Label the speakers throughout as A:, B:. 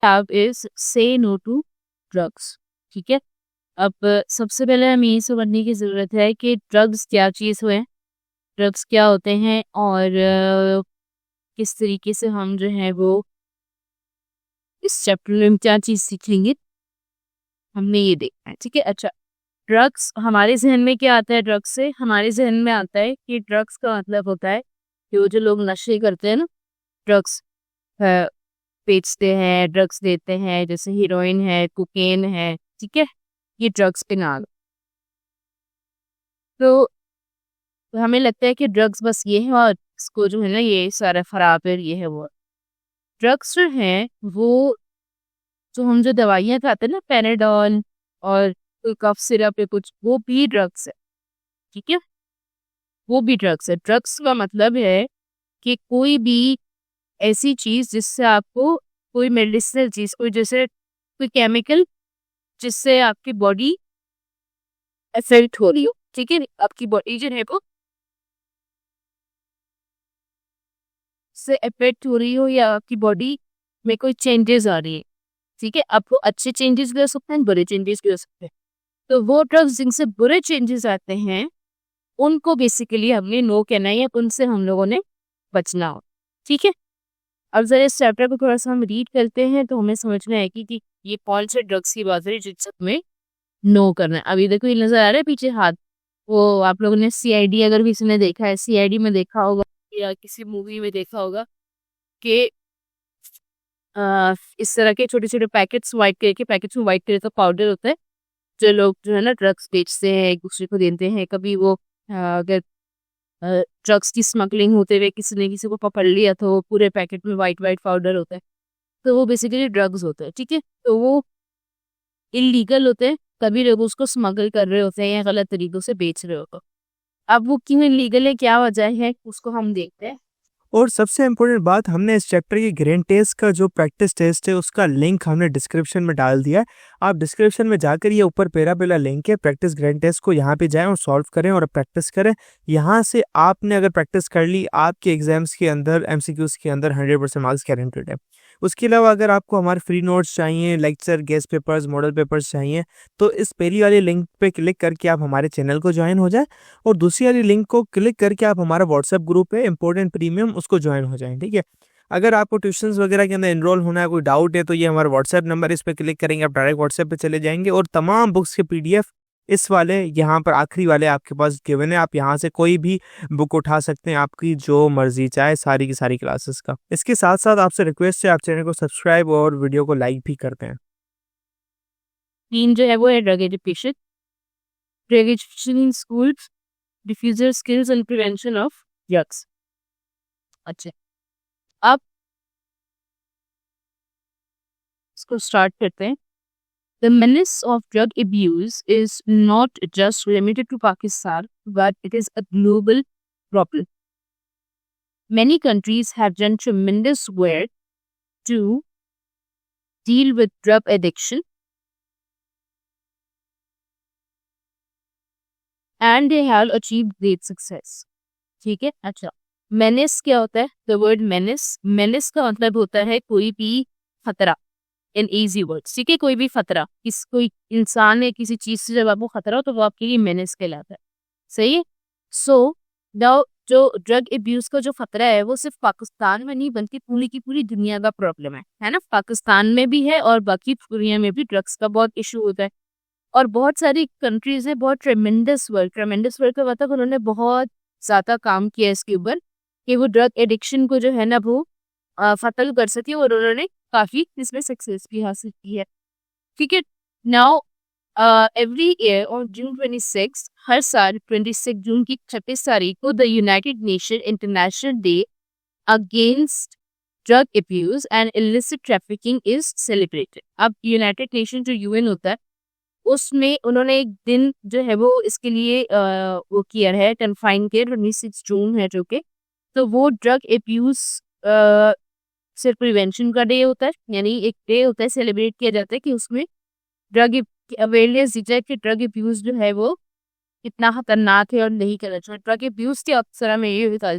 A: Have is से no to drugs. ठीक है, अब सबसे पहले हमें ये समझने की ज़रूरत है कि ड्रग्स क्या चीज़ है, ड्रग्स क्या होते हैं और किस तरीके से हम जो है वो इस चैप्टर में क्या चीज़ सीखेंगे, हमने ये देखना है। ठीक है, अच्छा, ड्रग्स हमारे ज़हन में क्या आता है? ड्रग्स से हमारे ज़हन में आता है कि ड्रग्स का मतलब होता है कि वो जो लोग नशे करते हैं ना, ड्रग्स अ, बेचते हैं, ड्रग्स देते हैं, जैसे हीरोइन है, कोकेन है, ठीक है? ये ड्रग्स के नाम। तो हमें लगता है कि ड्रग्स बस ये है और इसको जो है ना ये सारा खराब है, ये है वो। ड्रग्स जो हैं वो जो हम जो दवाइयाँ खाते हैं ना, पैराडॉल और कोई कफ सिरप या कुछ, वो भी ड्रग्स है। ठीक है? वो भी ड्रग्स है। ड्रग्स का मतलब है कि कोई भी ऐसी चीज़ जिससे आपको कोई मेडिसिनल चीज़, कोई जैसे कोई केमिकल जिससे आपकी बॉडी इफ़ेक्ट हो रही हो, ठीक है? आपकी बॉडी जो है वो से इफ़ेक्ट हो रही हो या आपकी बॉडी में कोई चेंजेस आ रही है, ठीक है? अब वो अच्छे चेंजेस भी हो सकते हैं, बुरे चेंजेस भी हो सकते हैं। तो वो ड्रग्स जिनसे बुरे चेंजेस आते हैं, उनको बेसिकली हमने नो कहना है या उनसे हम लोगों ने बचना हो, ठीक है? अब ज़रा इस चैप्टर को थोड़ा-सा हम रीड करते हैं तो हमें समझना है कि ये कौन से ड्रग्स की बात है जिन सब में नो करना है। अभी देखो ये नज़र आ रहा है पीछे हाथ, वो आप लोगों ने सीआईडी अगर किसी ने देखा है, सीआईडी में देखा होगा या किसी मूवी में देखा होगा कि इस तरह के छोटे-छोटे पैकेट्स, व्हाइट कलर के पैकेट्स में व्हाइट कलर का पाउडर होता है, जो लोग जो है ना ड्रग्स बेचते हैं, एक-दूसरे को देते हैं। कभी वो अगर ड्रग्स की स्मगलिंग होते हुए किसी ने किसी को पकड़ लिया तो वो पूरे पैकेट में व्हाइट-व्हाइट पाउडर होता है। तो वो बेसिकली ड्रग्स होते हैं, ठीक है? तो वो इल्लीगल होते हैं, तभी लोग उसको स्मगल कर रहे होते हैं या गलत तरीकों से बेच रहे होते हैं। अब वो क्यों इल्लीगल है, क्या वजह है, उसको हम देखते हैं।
B: और सबसे इम्पोर्टेंट बात, हमने इस चैप्टर की ग्रेन टेस्ट का जो प्रैक्टिस टेस्ट है उसका लिंक हमने डिस्क्रिप्शन में डाल दिया है। आप डिस्क्रिप्शन में जाकर ये ऊपर पहला लिंक है प्रैक्टिस ग्रेन टेस्ट को, यहाँ पे जाएं और सॉल्व करें और प्रैक्टिस करें। यहाँ से आपने अगर प्रैक्टिस कर ली, आपके एग्जाम्स के अंदर एमसीक्यूज के अंदर 100% मार्क्स गारंटेड है। उसके अलावा अगर आपको हमारे फ्री नोट्स चाहिए, lecture, guest papers, model papers चाहिए, तो इस पहली वाली लिंक पे क्लिक करके आप हमारे चैनल को ज्वाइन हो जाए और दूसरी वाली लिंक को क्लिक करके आप हमारा व्हाट्सएप ग्रुप है इम्पोर्टेंट प्रीमियम, उसको ज्वाइन हो जाएं। ठीक है, अगर आपको ट्यूशंस वगैरह के अंदर एनरोल होना है, कोई डाउट है, तो ये हमारा व्हाट्सएप नंबर है, इस पर क्लिक करेंगे आप डायरेक्ट व्हाट्सएप पे चले जाएंगे और तमाम बुक्स के पीडीएफ इस वाले यहाँ पर आखिरी वाले आपके पास गिवन है। आप यहाँ से कोई भी बुक उठा सकते हैं, आपकी जो मर्जी चाहे, सारी की सारी क्लासेस का। इसके साथ साथ आपसे रिक्वेस्ट है, आप चैनल को सब्सक्राइब और वीडियो को लाइक भी करते हैं।
A: 3 जो है वो है drug education, drug education in schools, diffuser skills and prevention of drugs. अच्छा, अब इसको स्टार्ट करते हैं। The menace of drug abuse is not just limited to Pakistan, but it is a global problem. Many countries have done tremendous work to deal with drug addiction, and they have achieved great success. ठीक है, अच्छा, menace क्या होता है? The word menace का मतलब होता है कोई भी खतरा, इन इजी वर्ड्स, ठीक है? कोई भी खतरा, कोई इंसान या किसी चीज से जब आपको खतरा हो तो वो आपके लिए मेनेस कहलाता है। सही है? सो नाउ जो ड्रग एब्यूज का जो खतरा है वो सिर्फ पाकिस्तान में नहीं बल्कि पूरी की पूरी दुनिया का प्रॉब्लम है ना? पाकिस्तान में भी है और बाकी दुनिया में भी ड्रग्स का बहुत इशू होता है और बहुत सारी कंट्रीज है, बहुत ट्रेमेंडस वर्क का मतलब उन्होंने बहुत ज्यादा काम किया इसके ऊपर कि वो ड्रग एडिक्शन को जो है ना वो खत्म कर सके और उन्होंने काफी इसमें सक्सेस भी हासिल की है। ठीक है, now every year on June 26, हर साल 26 जून की 26 तारीख को the United nation international day against drug abuse and illicit trafficking is celebrated. अब यूनाइटेड नेशन जो यूएन होता है उसमें उन्होंने एक दिन जो है वो इसके लिए वो किया है, कन्फाइन किया, 26 जून है जो कि, तो वो ड्रग अब्यूज सिर्फ प्रिवेंशन का डे होता है, यानी एक डे होता है, सेलिब्रेट किया जाता है कि उसमें ड्रग अवेयरनेस दी जाए कि ड्रग अब्यूज जो है वो कितना खतरनाक है और नहीं करना चाहिए। ड्रग अब्यूज के अक्सर हमें ये बता,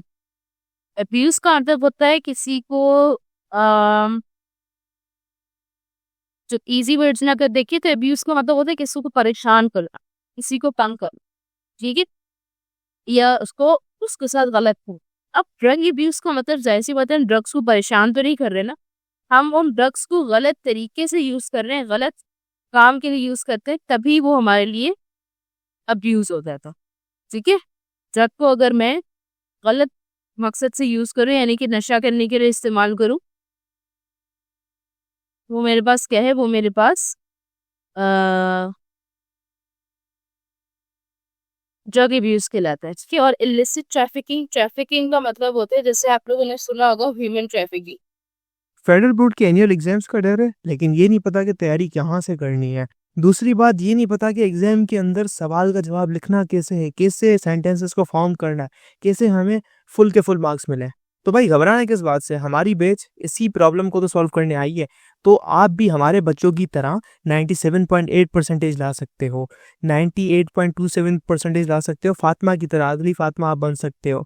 A: अब्यूज का मतलब होता है किसी को जो इजी वर्ड्स ना कर देखिए तो अब्यूज का मतलब होता है किसी को परेशान करना, किसी को तंग करना, ठीक है, या उसको उसके साथ गलत हो। अब ड्रग अब्यूज का मतलब जाहिर सी बात है ड्रग्स को परेशान तो नहीं कर रहे ना, हम उन ड्रग्स को गलत तरीके से यूज कर रहे हैं, गलत काम के लिए यूज करते हैं, तभी वो हमारे लिए अब्यूज हो जाता, ठीक है। ड्रग को अगर मैं गलत मकसद से यूज करूं यानी कि नशा करने के लिए इस्तेमाल करूं, वो मेरे पास क्या है, वो मेरे पास ड्रग अब्यूज कहलाता है, ठीक है। और इलिसिट ट्रैफिकिंग, ट्रैफिकिंग का मतलब होता है जैसे आप लोगों ने सुना होगा ह्यूमन ट्रैफिकिंग।
B: फेडरल बोर्ड के एनुअल एग्जाम्स का डर है, लेकिन ये नहीं पता कि तैयारी कहाँ से करनी है। दूसरी बात ये नहीं पता कि एग्जाम के अंदर सवाल का जवाब लिखना कैसे है, कैसे सेंटेंसेस को फॉर्म करना है, कैसे हमें फुल के फुल मार्क्स मिले। तो भाई घबराना किस बात से, हमारी बैच इसी प्रॉब्लम को तो सॉल्व करने आई है। तो आप भी हमारे बच्चों की तरह 97.8 परसेंटेज ला सकते हो, 98.27 परसेंटेज ला सकते हो, फातिमा की तरह, अगली फातिमा आप बन सकते हो।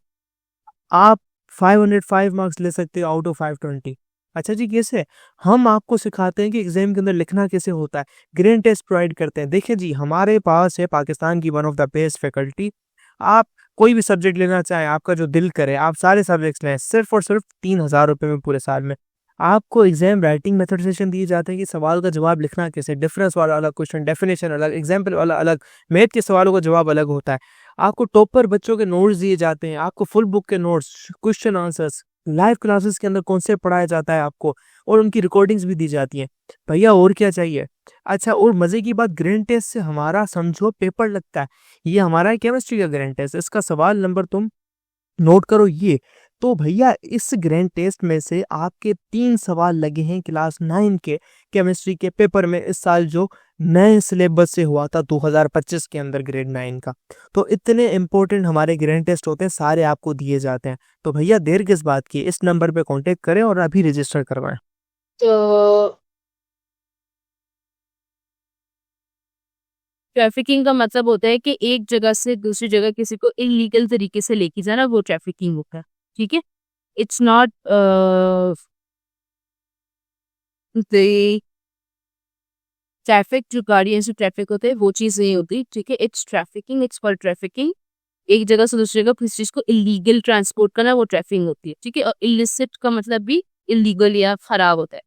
B: आप 505 मार्क्स ले सकते हो आउट ऑफ 520। अच्छा जी, कैसे? हम आपको सिखाते हैं कि एग्जाम के अंदर लिखना कैसे होता है, ग्रेड टेस्ट प्रोवाइड करते हैं। देखिए जी, हमारे पास है पाकिस्तान की one of the best faculty. आप कोई भी सब्जेक्ट लेना चाहें, आपका जो दिल करे, आप सारे सब्जेक्ट्स लें, सिर्फ और सिर्फ 3,000 रुपये में पूरे साल में। आपको एग्जाम राइटिंग मेथड सेशन दिए जाते हैं कि सवाल का जवाब लिखना कैसे, डिफरेंस वाला अलग क्वेश्चन, डेफिनेशन अलग, एग्जाम्पल वाला अलग, मैथ के सवालों का जवाब अलग होता है। आपको टॉपर बच्चों के नोट्स दिए जाते हैं, आपको फुल बुक के notes, question answers, live classes के अंदर कॉन्सेप्ट पढ़ाया जाता है आपको, और उनकी रिकॉर्डिंग्स भी दी जाती हैं। भैया और क्या चाहिए? अच्छा, और मजे की बात, ग्रैंड टेस्ट से हमारा समझो पेपर लगता है। ये हमारा है केमिस्ट्री का ग्रैंड टेस्ट, इसका सवाल नंबर तुम नोट करो ये। तो भैया इस ग्रैंड टेस्ट में से आपके 3 सवाल लगे हैं क्लास 9 के केमिस्ट्री के पेपर में, इस साल जो नए सिलेबस से हुआ था 2025 के अंदर ग्रेड 9 का। तो इतने इंपॉर्टेंट हमारे ग्रैंड टेस्ट होते हैं, सारे आपको दिए जाते हैं। तो भैया देर किस बात की, इस नंबर पे कांटेक्ट करें और अभी रजिस्टर करवाएं।
A: तो ट्रैफिकिंग का मतलब होता है कि एक जगह से दूसरी जगह किसी को इलीगल तरीके से लेके जाना, वो ट्रैफिकिंग होता है, ठीक है। इट्स नॉट द ट्रैफिक, जो गाड़ियां से ट्रैफिक होते हैं वो चीज नहीं होती, ठीक है। It's trafficking, it's for trafficking. एक जगह से दूसरी जगह किसी चीज को इलीगल ट्रांसपोर्ट करना, वो ट्रैफिकिंग होती है, ठीक है। और इलिसिट का मतलब भी इलीगल या खराब होता है।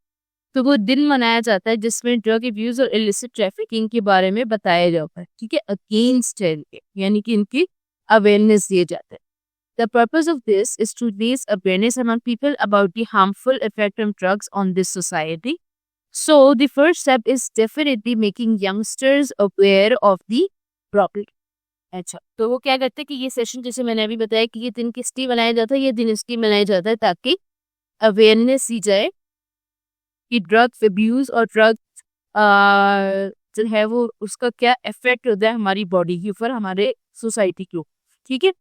A: तो वो दिन मनाया जाता है जिसमें ड्रग अब्यूज और इलिसिट ट्रैफिकिंग के बारे में बताया जाता है, ठीक है, अगेंस्ट यानी कि इनकी अवेयरनेस दिए जाते हैं। The purpose of this is to raise awareness among people about the harmful effect of drugs on this society. So the first step is definitely making youngsters aware of the problem. अच्छा, तो वो क्या करते हैं कि ये session जैसे मैंने अभी बताया कि ये दिन किस लिए मनाया जाता है, ये दिन इसलिए मनाया जाता है ताकि अवेयरनेस दी जाए कि ड्रग्स अब्यूज और ड्रग्स जो है वो उसका क्या इफेक्ट होता है हमारी बॉडी के ऊपर, हमारे सोसाइटी के ऊपर, ठीक है।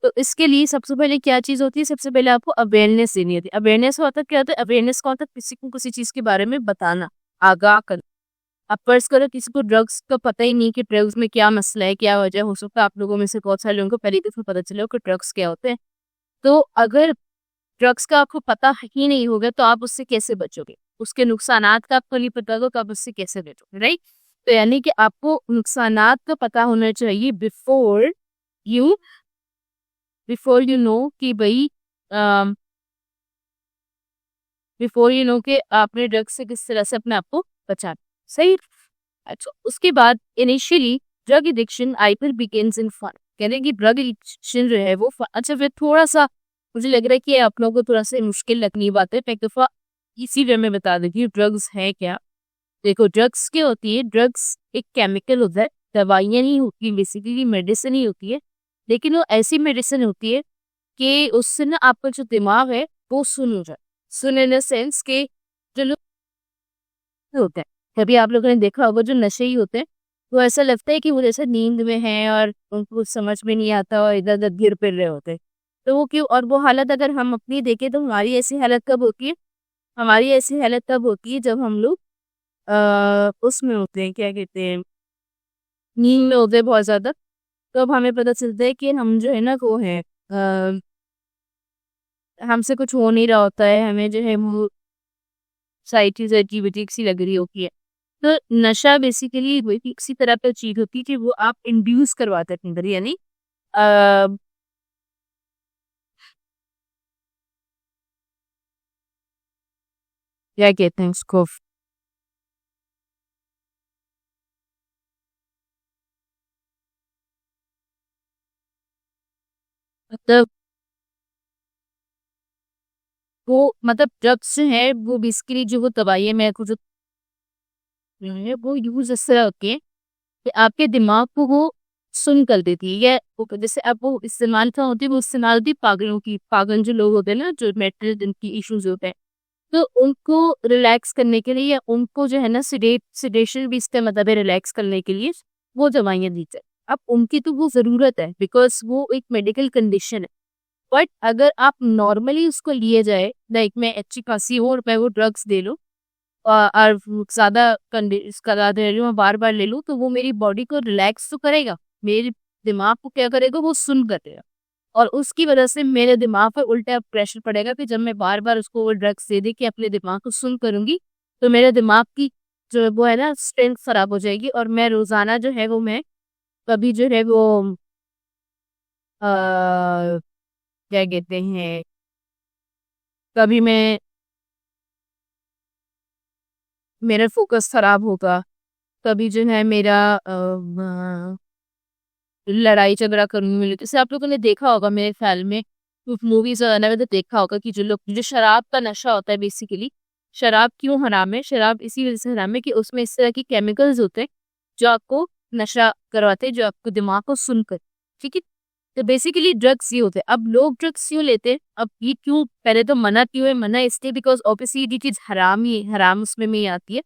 A: तो इसके लिए सबसे पहले क्या चीज होती है, सबसे पहले आपको अवेयरनेस देनी होती है। अवेयरनेस होता क्या होता है, अवेयरनेस का होता है किसी को किसी चीज के बारे में बताना, आगाह करना। अब पर्स करो किसी को ड्रग्स का पता ही नहीं कि ड्रग्स में क्या मसला है, क्या वजह हो सकता है, आप लोगों में से बहुत सारे लोगों को पहली दफा पता चला हो कि ड्रग्स क्या होते हैं। तो अगर ड्रग्स का आपको पता ही नहीं होगा तो आप उससे कैसे बचोगे, उसके नुकसानात का आपको नहीं पता होगा तो आप उससे कैसे बचोगे, राइट। तो यानी कि आपको नुकसानात का पता होना चाहिए यू बिफोर यू नो कि भाई बिफोर यू नो कि आपने ड्रग्स से किस तरह से अपने आप को बचाना, सही। अच्छा, उसके बाद इनिशियली ड्रग एडिक्शन आइपर बिगिंस इन फन, कह रहे हैं कि ड्रग एडिक्शन जो है वो अच्छा फिर थोड़ा सा मुझे लग रहा है कि आप लोगों को थोड़ा सा मुश्किल लगनी बात है, एक दफा इसी वे में बता देती हूँ ड्रग्स है क्या। देखो ड्रग्स क्या होती है, ड्रग्स एक केमिकल होता है, दवाइयाँ नहीं होती, बेसिकली मेडिसिन ही होती है। लेकिन वो ऐसी मेडिसिन होती है कि उससे ना आपका जो दिमाग है वो सुन हो जाए, सुन इन सेंस के जो लोग होते हैं, कभी आप लोगों ने देखा होगा जो नशे ही होते हैं, वो ऐसा लगता है कि वो जैसे नींद में है और उनको कुछ समझ में नहीं आता और इधर उधर गिर फिर रहे होते हैं। तो वो क्यों, और वो हालत अगर हम अपनी देखें तो हमारी ऐसी हालत कब होती है, हमारी ऐसी हालत तब होती है जब हम लोग उसमें होते हैं, क्या कहते हैं, नींद में होते हैं बहुत ज्यादा। तो अब हमें पता चलता है कि हम जो है ना वो है हमसे कुछ हो नहीं रहा होता है, हमें जो है वो सारी चीज़ें अजीब-अजीब सी लग रही होती है। तो नशा बेसिकली वही किसी तरह का चीज़ होती है कि वो आप इंड्यूस करवाते हैं अपने अंदर, यानी अ, क्या कहते हैं उसको, मतलब वो मतलब ड्रग्स जो है वो बेसिकली जो वो दवाई है मेरे को जो है वो यूज़ इस तरह होती है कि आपके दिमाग को वो सुन्न कर देती है, या वो जैसे अब वो इस्तेमाल क्या होती है, वो इस्तेमाल होती है पागलों की। पागल जो लोग होते हैं ना, जो मेंटल जिनकी इश्यूज़ होते हैं, तो उनको रिलैक्स करने के लिए, या उनको जो है ना सिडेशन भी इसका मतलब है रिलैक्स करने के लिए, वो दवाइयाँ दी जाए। अब उनकी तो वो ज़रूरत है बिकॉज़ वो एक मेडिकल कंडीशन है। बट अगर आप नॉर्मली उसको लिए जाए, लाइक मैं अच्छी खाँसी हो और मैं वो ड्रग्स ले लूँ, और ज़्यादा करा दे रही हूँ, बार-बार ले लूँ, तो वो मेरी बॉडी को रिलैक्स तो करेगा, मेरे दिमाग को क्या करेगा, वो सुन्न कर देगा। और उसकी वजह से मेरे दिमाग पे उल्टा प्रेशर पड़ेगा कि जब मैं बार-बार उसको वो ड्रग्स दे के अपने दिमाग को सुन्न करूँगी, तो मेरे दिमाग की जो है वो है ना स्ट्रेंथ खराब हो जाएगी, और मैं रोज़ाना जो है वो मैं कभी जो है वो क्या कहते हैं, कभी मैं मेरा फ़ोकस खराब होगा, कभी जो है मेरा लड़ाई झगड़ा करने मिले। जैसे आप लोगों ने देखा होगा मेरे ख्याल में, कुछ मूवीज़ वगैरह में तो देखा होगा कि जो लोग, जो शराब का नशा होता है बेसिकली, शराब क्यों हराम है? शराब इसी वज़ह से हराम है कि उसमें इस तरह के केमिकल्स होते हैं, जो आपको नशा करवाते हैं, जो आपको दिमाग को सुन्न कर, ठीक है? तो बेसिकली ड्रग्स ये होते हैं। अब लोग ड्रग्स क्यों लेते हैं? अब ये क्यों पहले तो मना क्यों है? मना इसलिए बिकॉज़ ऑब्वियसली ये चीज़ हराम ही हराम उसमें में ही आती है।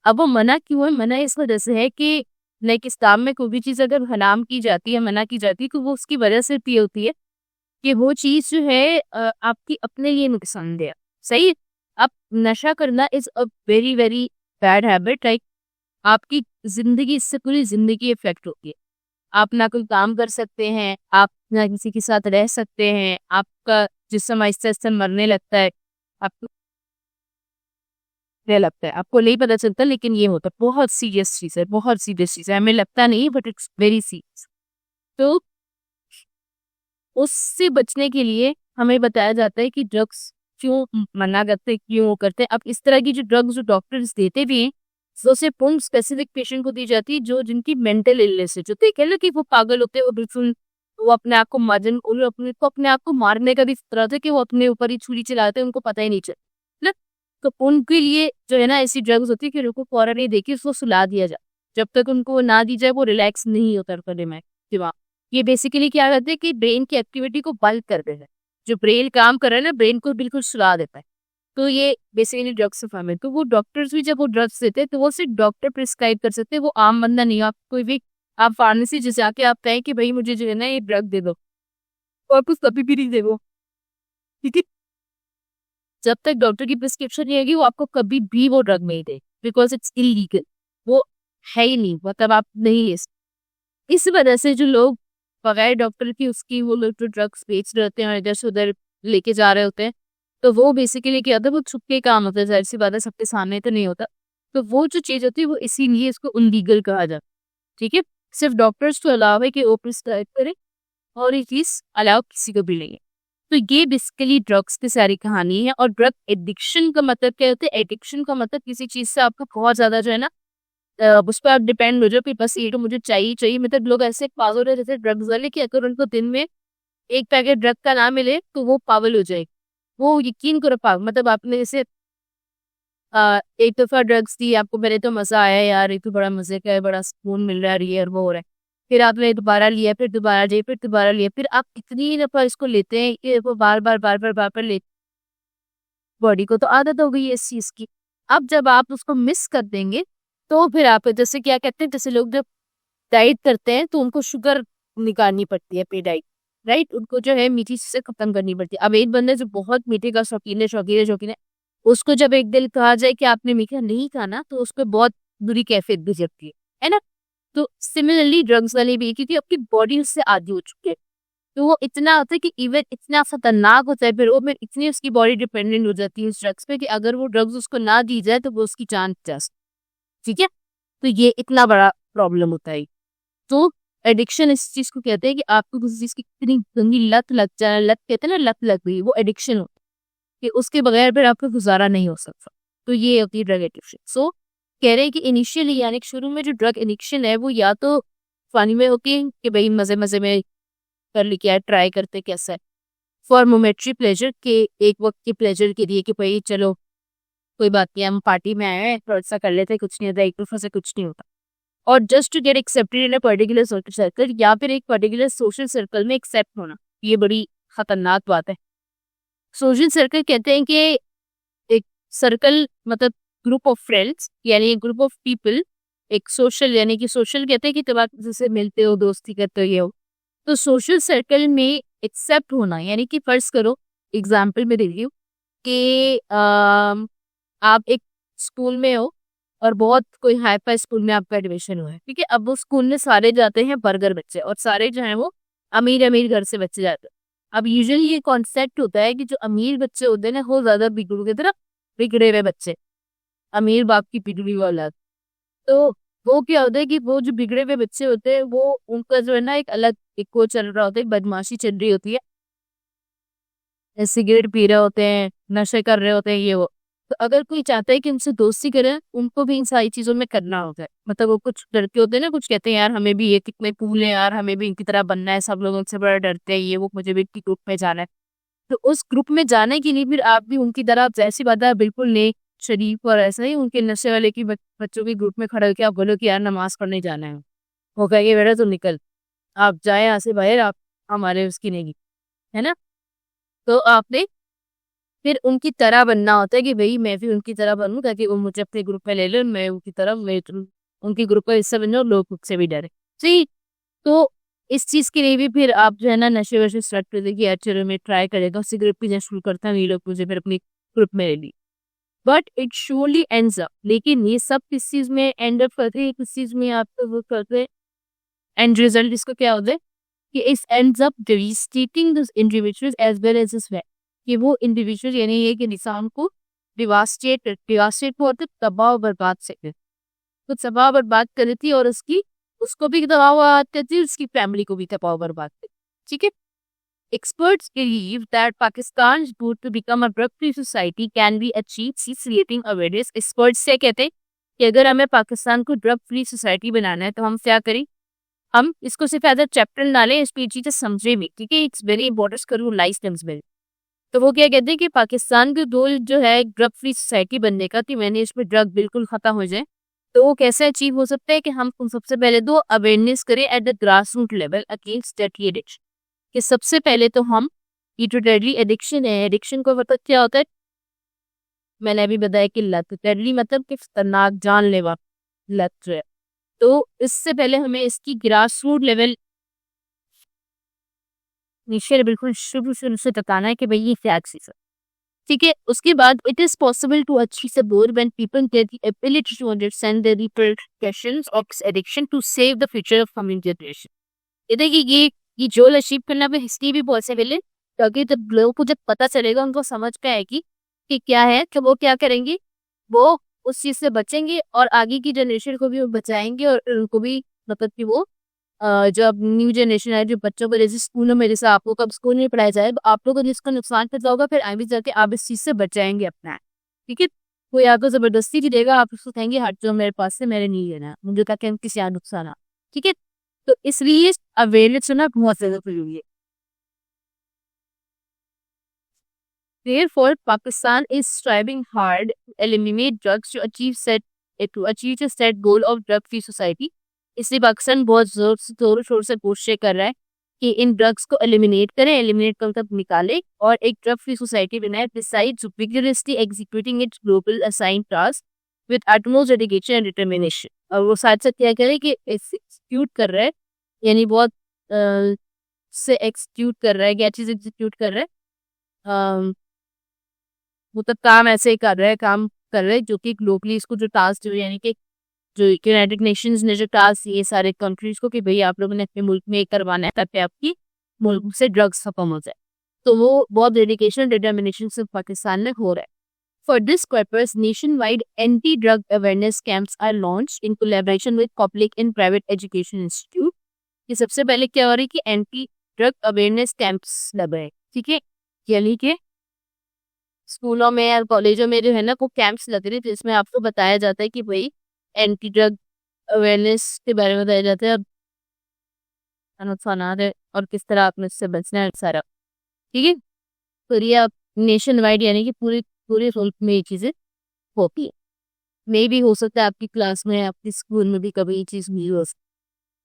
A: अब वो मना क्यों है? मना इस वजह से है कि लाइक इस्लाम में कोई भी चीज़ अगर हराम की जाती है, मना की जाती है, तो वो उसकी वजह सिर्फ़ ये होती है कि वो चीज़ जो है आपकी अपने लिए नुकसानदेह है। सही है? अब नशा करना is a very, very bad habit, like आपकी ज़िंदगी, इससे पूरी ज़िंदगी इफ़ेक्ट होती है। आप ना कोई काम कर सकते हैं, आप ना किसी के साथ रह सकते हैं, आपका जिस्म आहिस्ता-आहिस्ता मरने लगता है, आपको लगता है, आपको नहीं पता चलता, लेकिन ये होता है। बहुत सीरियस चीज़ है, बहुत सीरियस चीज़ है, हमें लगता नहीं है बट इट्स वेरी सीरियस। तो उससे बचने के लिए हमें बताया जाता है कि ड्रग्स क्यों मना करते हैं, क्यों वो करते हैं। अब इस तरह की जो ड्रग्स जो डॉक्टर्स देते भी हैं, वो सिर्फ़ उन स्पेसिफिक पेशेंट को दी जाती है जो जिनकी मेंटल इलनेस है, जो देखे ना कि वो पागल होते हैं, वो बिल्कुल वो अपने आप को माजन उन्हें अपने आप को मारने का भी खतरा होता है कि वो अपने ऊपर ही छुरी चलाते हैं, उनको पता ही नहीं चलता। ना? तो उनके लिए जो है ना ऐसी ड्रग्स होती है कि उनको फ़ौरन ही देके उसको सुला दिया जाए। जब तक उनको वो ना दी जाए वो रिलैक्स नहीं होता उनका दिमाग। ये बेसिकली क्या करते हैं कि ब्रेन की एक्टिविटी को बंद कर देता है। जो ब्रेन काम कर रहा है ना, ब्रेन को बिल्कुल सुला देता है। तो ये बेसिकली ड्रग्स से फॉर्म है। तो वो डॉक्टर्स भी जब वो ड्रग्स देते हैं तो वो सिर्फ़ डॉक्टर प्रिस्क्राइब कर सकते हैं, वो आम बंदा नहीं। आप कोई भी आप फार्मेसी ज जाके आप कहें कि भई मुझे जो है ना ये ड्रग दे दो, वो आपको कभी भी नहीं देगा, ठीक है? जब तक डॉक्टर की प्रिस्क्रिप्शन नहीं होगी वो आपको कभी भी वो ड्रग नहीं देगा, बिकॉज़ इट्स इल्लीगल। वो है ही नहीं, मतलब आप नहीं ले सकते। इस वजह से जो लोग बगैर डॉक्टर की उसकी वो लोग जो ड्रग्स बेच रहे होते हैं और इधर से उधर लेके जा रहे होते हैं, तो वो बेसिकली क्या होता है, वो छुपके काम होता है, ज़ाहिर-सी बात है, सबके सामने तो नहीं होता। तो वो जो चीज़ होती है वो इसीलिए इसको इल्लीगल कहा जाता है, ठीक है? सिर्फ़ डॉक्टर्स को अलाउ है कि वो प्रिस्क्राइब करें, और ये चीज़ अलाउ किसी को भी नहीं है। तो ये बेसिकली ड्रग्स की सारी कहानी है। और ड्रग एडिक्शन का मतलब क्या होता है? एडिक्शन का मतलब किसी चीज़ से आपका बहुत ज़्यादा जो है ना उस पे आप डिपेंड हो जाओ कि बस ये तो मुझे चाहिए ही चाहिए। मतलब लोग ऐसे पागल है जैसे ड्रग्स वाले कि अगर उनको दिन में 1 पैकेट ड्रग का ना मिले तो वो पागल हो जाएँगे। वो यकीन करो मतलब आपने जैसे एक दफ़ा ड्रग्स दी आपको, पहले तो मज़ा आया यार, ये तो बड़ा मज़े का है, बड़ा सुकून मिल रहा है, ये और वो हो रहा है। फिर आपने दोबारा लिया, फिर दोबारा लिए, फिर दोबारा लिया, फिर आप इतनी दफ़ा इसको लेते हैं कि वो बार-बार, बार-बार, बार-बार ले बॉडी को तो आदत हो गई है इस चीज़ की। अब जब आप उसको मिस कर देंगे, तो फिर आप जैसे क्या कहते हैं, जैसे लोग जब डाइट करते हैं तो उनको शुगर निकालनी पड़ती है प्री डाइट, राइट? उनको जो है मीठी चीज़ें खत्म करनी पड़ती है। अब एक बंदा जो बहुत मीठे का शौकीन है, उसको जब एक दिन कहा जाए कि आपने मीठा नहीं खाना, तो उसको बहुत बुरी कैफियत भी जगती है ना? तो सिमिलरली ड्रग्स वाले भी, क्योंकि आपकी बॉडी उससे आदी हो चुकी है। तो वो इतना होता है कि इवन इतना खतरनाक होता है, फिर वो फिर इतनी उसकी बॉडी डिपेंडेंट हो जाती है इस ड्रग्स पे कि अगर वो ड्रग्स उसको ना दी जाए तो वो उसकी जान जा सकती है। ठीक है, तो ये इतना बड़ा प्रॉब्लम होता है। तो एडिक्शन इस चीज को कहते हैं कि आपको किसी चीज की इतनी गंदी लत लग जाए, लत कहते हैं ना, लत लग गई, वो एडिक्शन होती है कि उसके बगैर फिर आपका गुजारा नहीं हो सकता। तो ये होती है ड्रग एडिक्शन। सो कह रहे हैं कि इनिशियली यानी कि शुरू में जो ड्रग एडिक्शन है वो या तो फनी में होती है कि भाई मजे मजे में कर ली, क्या ट्राई करते कैसा है, फॉर मोमेंट्री प्लेजर के एक वक्त के प्लेजर के लिए कि भाई चलो कोई बात नहीं, हम पार्टी में आए हैं थोड़ा सा कर लेते हैं, कुछ नहीं होता, एक दूसरे से कुछ नहीं होता। और just to get accepted in a particular social circle, या फिर एक पर्टिकुलर सोशल सर्कल में एक्सेप्ट होना, ये बड़ी खतरनाक बात है। सोशल सर्कल कहते हैं कि एक सर्कल मतलब ग्रुप ऑफ फ्रेंड्स यानी एक ग्रुप ऑफ पीपल, एक सोशल यानी कि सोशल कहते हैं कि जब आप जैसे मिलते हो, दोस्ती करते हो, ये हो। तो सोशल सर्कल में एक्सेप्ट होना यानी कि फर्ज करो, एग्जाम्पल में दे रही हूँ कि आप एक स्कूल में हो और बहुत कोई हाई फाई स्कूल में आपका एडमिशन हुआ है, ठीक है। अब वो स्कूल में सारे जाते हैं बर्गर बच्चे, और सारे जो हैं वो अमीर अमीर घर से बच्चे जाते हैं। अब यूजुअली ये कॉन्सेप्ट होता है कि जो अमीर बच्चे होते हैं ना वो ज्यादा बिगड़ू की तरफ बिगड़े हुए बच्चे, अमीर बाप की बिगड़ी हुई औलाद। तो वो क्या होता है कि वो जो बिगड़े हुए बच्चे होते हैं वो उनका जो है ना एक अलग एक वो चल रहा होता है, बदमाशी चल रही होती है, सिगरेट पी रहे होते हैं, नशे कर रहे होते हैं, ये वो। तो अगर कोई चाहता है कि उनसे दोस्ती करे, उनको भी इन सारी चीजों में करना होता है। मतलब वो कुछ डरते होते हैं ना, कुछ कहते हैं यार हमें भी ये कितने कूल है यार, हमें भी इनकी तरह बनना है, सब लोग उनसे बड़ा डरते हैं, ये वो, मुझे भी इनकी ग्रुप में जाना है। तो उस ग्रुप में जाने के लिए फिर आप भी उनकी तरह, आप जैसी बात है बिल्कुल नेक शरीफ और ऐसा ही उनके नशे वाले की बच्चों के ग्रुप में खड़े होकर आप बोलो कि यार नमाज पढ़ने जाना है, वो कहेंगे बेटा तुम निकल, आप जाए यहाँ से बाहर, आप हमारे उसकी नहीं, है ना। तो आपने फिर उनकी तरह बनना होता है कि भाई मैं भी उनकी तरह बनूं ताकि वो मुझे अपने ग्रुप में ले ले, मैं उनकी तरह, मैं उनकी ग्रुप का हिस्सा बन जाऊं, लोग मुझसे भी डरे। सही। तो इस चीज के लिए भी फिर आप जो है ना नशे वशे स्टार्ट कर देगी, यार चलो मैं ट्राई करेगा, सिगरेट पीना शुरू करता है, ये लोग मुझे फिर अपनी ग्रुप में ले ली। But it surely ends up, लेकिन ये सब किस चीज में एंड अप करते हैं, किस चीज में आप वो करते हैं, एंड रिजल्ट इसको क्या होता है कि इस ends up devastating this individuals as well as his, कि वो इंडिविजुअल यानी ये कि इंसान को डिवास्टेट को होते तबाह और बर्बाद से तो तबाह बर्बाद कर देती है, और उसको भी तबाह बर्बाद करती है, उसकी फैमिली को भी तबाह बर्बाद करती है। ठीक है। Experts believe that Pakistan's road to become a drug-free society can be achieved through creating awareness. Experts से कहते हैं कि अगर हमें पाकिस्तान को ड्रग फ्री सोसाइटी बनाना है तो हम क्या करें, हम इसको सिर्फ एज अ चैप्टर ना लें, इस चीजें समझे भी, ठीक है। इट्स वेरी इंपॉर्टेंट करूँ लाइफ में। तो वो क्या कहते हैं कि पाकिस्तान का गोल जो है ड्रग फ्री सोसाइटी बनने का, कि मैंने इसमें ड्रग बिल्कुल खत्म हो जाए, तो वो कैसे अचीव हो सकता है कि हम सबसे पहले तो अवेयरनेस करें at the grass root level against deadly addiction. कि सबसे पहले तो हम ये जो डेडली एडिक्शन है, एडिक्शन को मतलब क्या होता है, मैंने अभी बताया कि लत, डेडली मतलब कि खतरनाक जानलेवा लत जो है। तो इससे पहले हमें इसकी ग्रास रूट लेवल नीचे बिल्कुल शुरू शुरू से बताना है कि भाई ये क्या चीज है। ठीक है। उसके बाद it is possible to achieve a goal when people get the ability to understand the repercussions of addiction to save the future of coming generation. ये देखिए ये गोल अचीव करना भी हिस्ट्री भी पॉसिबल है, ताकि जब लोगों को जब पता चलेगा उनको समझ में आएगी कि क्या है, तो वो क्या करेंगे, वो उस चीज से बचेंगे और आगे की जनरेशन को भी वो बचाएंगे, और उनको भी मतलब कि वो जो अब न्यू जनरेशन है, जो बच्चों को जैसे स्कूलों में, जैसे आपको कब स्कूल में पढ़ाया जाए, आप लोगों को जिसका नुकसान पता होगा, फिर आगे जाके आप इस चीज से बचाएंगे अपना। ठीक है। कोई आपको जबरदस्ती की देगा, आप उसको कहेंगे हट जाओ मेरे पास से, मेरे नहीं लेना, मुझे क्या किसी और नुकसान आ। ठीक है। तो इसलिए अवेयरनेस होना बहुत ज्यादा जरूरी है। Therefore, Pakistan is striving hard to eliminate drugs to achieve the set goal of drug-free society. इसलिए पाकिस्तान बहुत जोर शोर से कोशिश कर रहा है कि इन ड्रग्स को एलिमिनेट करें, एलिमिनेट कर तक निकाले और एक ड्रग फ्री सोसाइटी बनाए, besides vigorously executing its global assigned task with utmost dedication and determination. और वो साथ साथ क्या करे कि एक्सिक्यूट कर रहा है, यानी बहुत से एक्सिक्यूट कर रहा है, क्या चीज एग्जीक्यूट कर रहा है, मतलब काम ऐसे ही कर रहे हैं, काम कर रहे हैं जो कि ग्लोबली इसको जो टास्क जो यानी कि जो यूनाइटेड नेशंस ने जो टास्क ये सारे कंट्रीज को कि भाई आप लोगों ने अपने मुल्क में ये करवाना है ताकि आपकी मुल्क से ड्रग्स खत्म हो जाए। तो वो बहुत डेडिकेशन डिटर्मिनेशन से पाकिस्तान में हो रहा है। For this purpose, nationwide anti-drug awareness camps are launched in collaboration with public and private education institute. ये सबसे पहले क्या हो रही है कि एंटी ड्रग अवेयरनेस कैंप्स लग रहे हैं, ठीक है, यानी कि स्कूलों में या कॉलेजों में जो है ना वो कैंप्स लग रहे हैं जिसमें आपको बताया जाता है कि भाई एंटी ड्रग अवेयरनेस के बारे में बताया जाता है और नुकसानात है और किस तरह आपने इससे बचना है सारा, ठीक है। फिर ये आप नेशन वाइड यानी कि पूरे पूरे मुल्क में ये चीज़ें होती है। मे भी हो सकता है आपकी क्लास में आपकी स्कूल में भी कभी ये चीज़ हुई हो,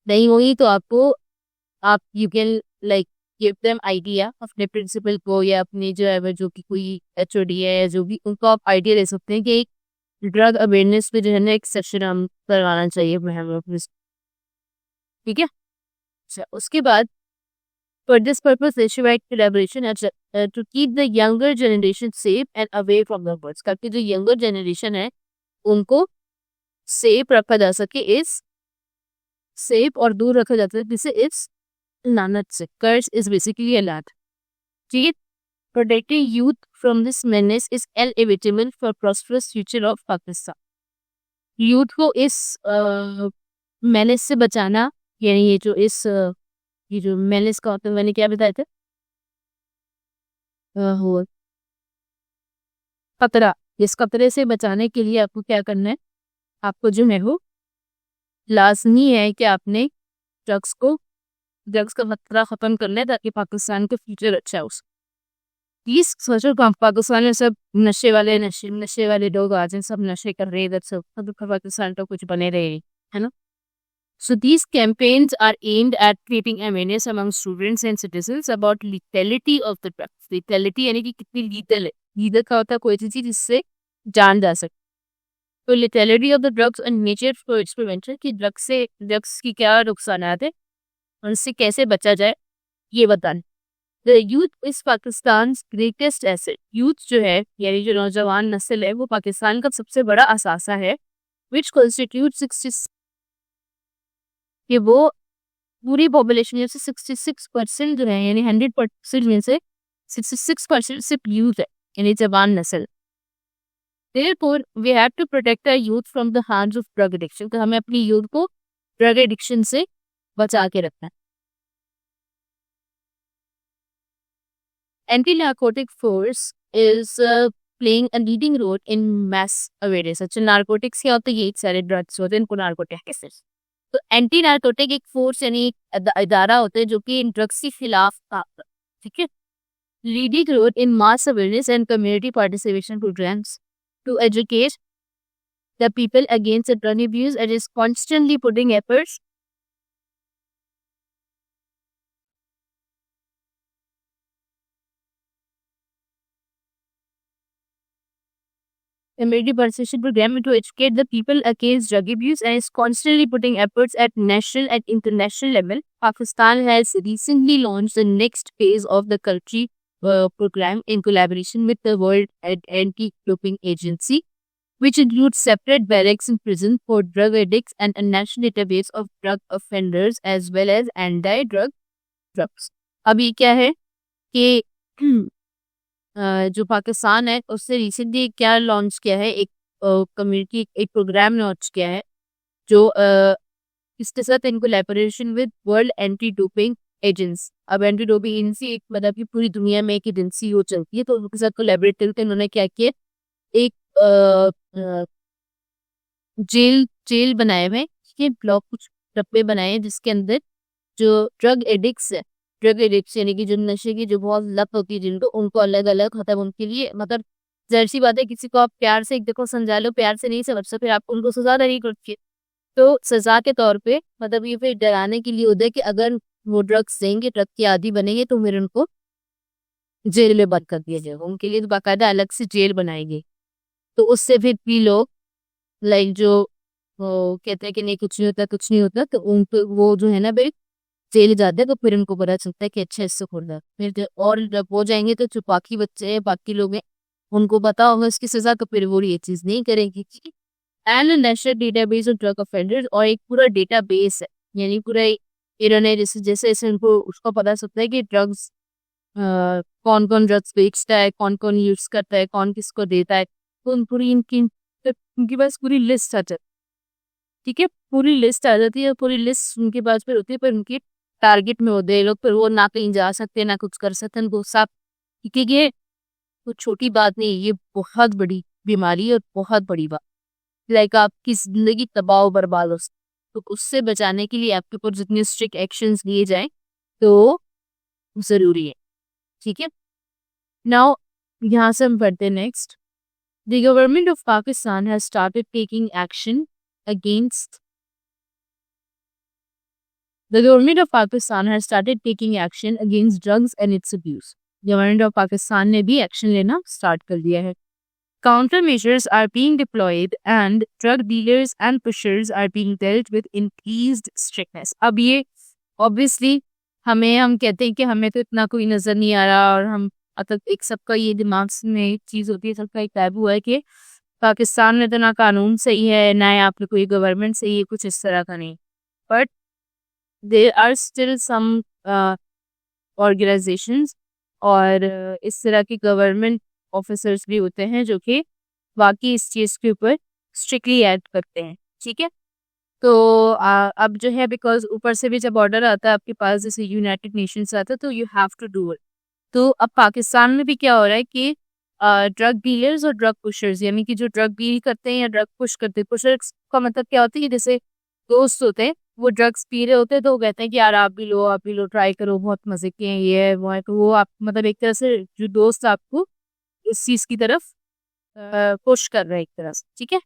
A: नहीं हुई तो आपको आप you can like give them idea अपने प्रिंसिपल को या अपने जो है वो जो कि कोई एचओडी है या जो भी, उनको आप आइडिया दे सकते हैं कि एक ड्रग अवेयरनेस पे जो है ना एक सेशन हम करवाना चाहिए हमें अपने, ठीक है। अच्छा, उसके बाद for this purpose nationwide collaboration to keep the younger generation safe and away from the drugs, ताकि जो यंगर जनरेशन है उनको सेफ रखा जा सके, इस सेफ और दूर रखा जा सके जिससे इस लानत से, कर्ज इज बेसिकली a लात, ठीक है। Protecting youth from this menace is inevitable for prosperous future of Pakistan. Youth को इस मेनेस से बचाना, यानी ये जो इस ये जो मेनेस का होता है, मैंने क्या बताया था, वो खतरा, इस खतरे से बचाने के लिए आपको क्या करना है, आपको जो है वो लाजमी है कि आपने ड्रग्स का खतरा ख़त्म करना है ताकि पाकिस्तान का फ्यूचर अच्छा हो। प्लीज सोचो पाकिस्तान में सब नशे वाले लोग आ जाए, सब नशे कर रहे हैं इधर, सब पाकिस्तान तो कुछ बने रहे, है ना। So these campaigns are aimed at creating awareness among students and citizens about lethality of the drugs. Lethality यानी कि कितनी लीथल है, लीथल का होता है कोई चीज़ जिससे जान जा सके। तो lethality of the drugs and nature for its prevention, कि ड्रग्स की क्या नुकसानात है और इससे कैसे बचा जाए ये बताना। The youth is Pakistan's greatest asset. Youth जो है यानी जो नौजवान नस्ल है वो पाकिस्तान का सबसे बड़ा असासा है, which constitutes 60 कि वो पूरी पॉपुलेशन में से 66% जो है यानी 100% में से 66% सिर्फ यूथ है, यानी जवान नस्ल। Therefore, we have to protect our youth from the harms of drug addiction. तो हमें अपनी यूथ को ड्रग एडिक्शन से बचा के रखना है। Anti-narcotic force is playing a leading role in mass awareness. अच्छा, नार्कोटिक्स क्या होता है, ये सारे ड्रग्स होते हैं, इनको नार्कोटिक कहते हैं। तो एंटी नार्कोटिक एक फोर्स यानी एक इदारा होता है जो कि इन ड्रग्स के खिलाफ काम करता है, ठीक है। Leading role in mass awareness and community participation programs to educate the people against the drug abuse and is constantly putting efforts community participation program to educate the people against drug abuse and is constantly putting efforts at national and international level. Pakistan has recently launched the next phase of the country program in collaboration with the World Anti-Doping Agency, which includes separate barracks in prison for drug addicts and a national database of drug offenders as well as anti-drug drugs. अब ये क्या है कि जो पाकिस्तान है उससे recently क्या launch किया है, एक कम्युनिटी एक प्रोग्राम लॉन्च किया है जो इसके साथ in collaboration with world anti doping agency. अब एंटी डोपिंग एजेंसी एक मतलब कि पूरी दुनिया में एक एजेंसी हो चलती है, तो उनके साथ कोलैबोरेट करके उन्होंने क्या किया, एक जेल बनाए हुए, ब्लॉक कुछ डब्बे बनाए हैं जिसके अंदर जो ड्रग एडिक्ट्स यानी कि जो नशे की जो बहुत लत होती है जिनको, उनको अलग अलग मतलब उनके लिए मतलब जाहिर सी बात है किसी को आप प्यार से एक देखो समझा लो, प्यार से नहीं समझ सकते, फिर आप उनको सजा देनी करती, तो सजा के तौर पे मतलब ये फिर डराने के लिए होता है कि अगर वो ड्रग्स देंगे, ड्रग के आदी बनेंगे तो फिर उनको जेल में बंद कर दिया जाएगा, उनके लिए तो बाकायदा अलग से जेल बनाएंगे। तो उससे फिर भी लोग लाइक जो वो कहते हैं कि नहीं कुछ नहीं होता, तो उन पे वो जो है ना भाई जेल जाते हैं, तो फिर उनको पता चलता है कि अच्छा इससे खुलना, फिर और जब हो जाएंगे तो जो बाकी बच्चे हैं बाकी लोग हैं उनको पता होगा इसकी सजा, तो फिर वो ये चीज नहीं करेंगे। And national database of drug offenders, और एक पूरा डेटाबेस है यानी पूरा इन्होंने जैसे जैसे जैसे उनको उसको पता चलता है कि ड्रग्स कौन कौन ड्रग्स बेचता है, कौन कौन यूज करता है, कौन किसको देता है, तो पूरी इनकी उनके पास पूरी लिस्ट आ जाती है। ठीक है, पूरी लिस्ट आ जाती है, पूरी लिस्ट उनके पास फिर होती है, पर उनकी टारगेट में होते हैं लोग, फिर वो ना कहीं जा सकते ना कुछ कर सकते, उनको सब। क्योंकि ये कोई छोटी बात नहीं, ये बहुत बड़ी बीमारी है और बहुत बड़ी बात, लाइक आपकी जिंदगी तबाह बर्बाद हो सकती। तो उससे बचाने के लिए आपके ऊपर जितने स्ट्रिक्ट एक्शंस लिए जाएं तो जरूरी है। ठीक है, नाउ यहाँ से हम पढ़ते हैं next. The government of Pakistan has started taking action against The government of Pakistan has started taking action against drugs and its abuse. Government of Pakistan ने भी एक्शन लेना स्टार्ट कर दिया है। Counter measures are being deployed and drug dealers and pushers are being dealt with increased strictness. अब ये obviously हम कहते हैं कि हमें तो इतना कोई नजर नहीं आ रहा, और हम मतलब एक सबका ये दिमाग में एक चीज होती है, सबका एक टैबू है कि पाकिस्तान में तो ना कानून सही है ना यहाँ पे कोई गवर्नमेंट सही है, कुछ इस तरह का नहीं। But there are still some organisations और इस तरह के गवर्नमेंट ऑफिसर्स भी होते हैं जो कि बाकी इस चीज़ के ऊपर स्ट्रिक्टली एक्ट करते हैं। ठीक है, तो अब जो है बिकॉज ऊपर से भी जब ऑर्डर आता है आपके पास, जैसे यूनाइटेड नेशंस आता है, तो you have to do it. तो अब पाकिस्तान में भी क्या हो रहा है कि ड्रग डीलर्स और ड्रग पुशर्स, यानी कि जो ड्रग डील करते हैं या ड्रग पुश करते हैं, पुशर्स का मतलब क्या होता है कि जैसे दोस्त होते हैं, वो ड्रग्स पी रहे होते हैं तो वो कहते हैं कि यार आप भी लो, ट्राई करो, बहुत मजे के हैं, ये है वो है, तो वो आप मतलब एक तरह से जो दोस्त आपको इस चीज की तरफ पुश कर रहे हैं एक तरह से। ठीक है,